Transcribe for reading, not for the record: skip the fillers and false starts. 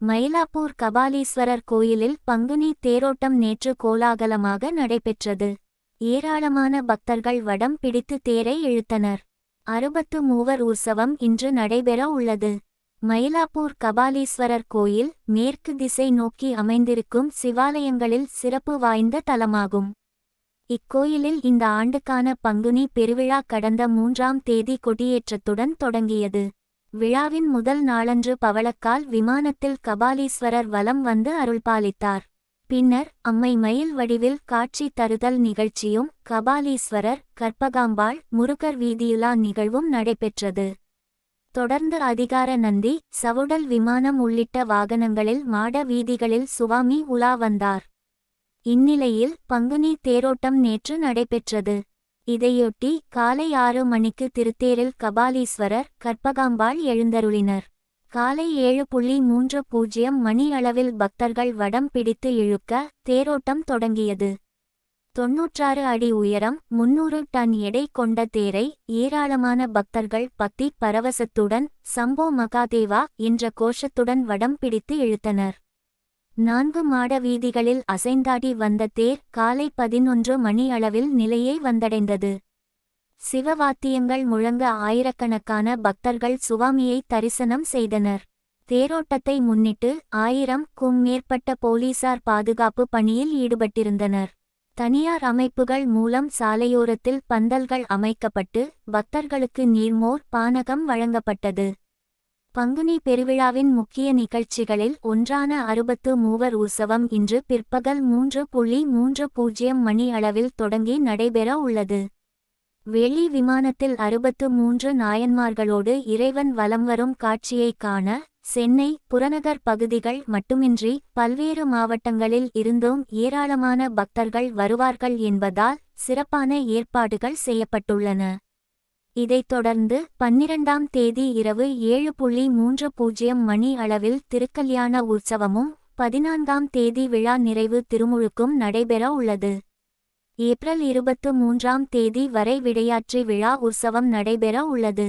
மயிலாப்பூர் கபாலீஸ்வரர் கோயிலில் பங்குனி தேரோட்டம் நேற்று கோலாகலமாக நடைபெற்றது. ஏராளமான பக்தர்கள் வடம் பிடித்து தேரை இழுத்தனர். 63 உற்சவம் இன்று நடைபெற உள்ளது. மயிலாப்பூர் கபாலீஸ்வரர் கோயில் மேற்கு திசை நோக்கி அமைந்திருக்கும் சிவாலயங்களில் சிறப்பு வாய்ந்த தலமாகும். இக்கோயிலில் இந்த ஆண்டுக்கான பங்குனி பெருவிழா கடந்த 3ஆம் தேதி கொடியேற்றத்துடன் தொடங்கியது. விழாவின் முதல் நாளன்று பவளக்கால் விமானத்தில் கபாலீஸ்வரர் வலம் வந்து அருள்பாலித்தார். பின்னர் அம்மை மயில் வடிவில் காட்சி தருதல் நிகழ்ச்சியும் கபாலீஸ்வரர், கற்பகாம்பாள், முருகர் வீதியுலா நிகழ்வும் நடைபெற்றது. தொடர்ந்து அதிகார நந்தி, சவுடல் விமானம் உள்ளிட்ட வாகனங்களில் மாட வீதிகளில் சுவாமி உலா வந்தார். இந்நிலையில் பங்குனி தேரோட்டம் நேற்று நடைபெற்றது. இதையொட்டி காலை 6 மணிக்கு திருத்தேரில் கபாலீஸ்வரர், கற்பகாம்பாள் எழுந்தருளினர். காலை 7:30 மணி அளவில் பக்தர்கள் வடம் பிடித்து இழுக்க தேரோட்டம் தொடங்கியது. 96 அடி உயரம், 300 டன் எடை கொண்ட தேரை ஏராளமான பக்தர்கள் பக்தி பரவசத்துடன் சம்போ மகாதேவா என்ற கோஷத்துடன் வடம் பிடித்து இழுத்தனர். 4 மாட வீதிகளில் அசைந்தாடி வந்த தேர் காலை 11 மணி அளவில் நிலையை வந்தடைந்தது. சிவவாத்தியங்கள் முழங்க ஆயிரக்கணக்கான பக்தர்கள் சுவாமியை தரிசனம் செய்தனர். தேரோட்டத்தை முன்னிட்டு 1000க்கும் மேற்பட்ட போலீசார் பாதுகாப்பு பணியில் ஈடுபட்டிருந்தனர். தனியார் அமைப்புகள் மூலம் சாலையோரத்தில் பந்தல்கள் அமைக்கப்பட்டு பக்தர்களுக்கு நீர்மோர், பானகம் வழங்கப்பட்டது. பங்குனி பெருவிழாவின் முக்கிய நிகழ்ச்சிகளில் ஒன்றான 63 உற்சவம் இன்று பிற்பகல் 3:30 மணி அளவில் தொடங்கி நடைபெற உள்ளது. வெள்ளி விமானத்தில் 63 நாயன்மார்களோடு இறைவன் வலம் வரும் காட்சியை காண சென்னை, புறநகர் பகுதிகள் மட்டுமின்றி பல்வேறு மாவட்டங்களில் இருந்தும் ஏராளமான பக்தர்கள் வருவார்கள் என்பதால் சிறப்பான ஏற்பாடுகள் செய்யப்பட்டுள்ளன. இதைத் தொடர்ந்து 12ஆம் தேதி இரவு 7:30 மணி அளவில் திருக்கல்யாண உற்சவமும் 14ஆம் தேதி விழா நிறைவு திருமுழுக்கும் நடைபெற உள்ளது. ஏப்ரல் 23ஆம் தேதி வரை விடையாற்றி விழா உற்சவம் நடைபெற உள்ளது.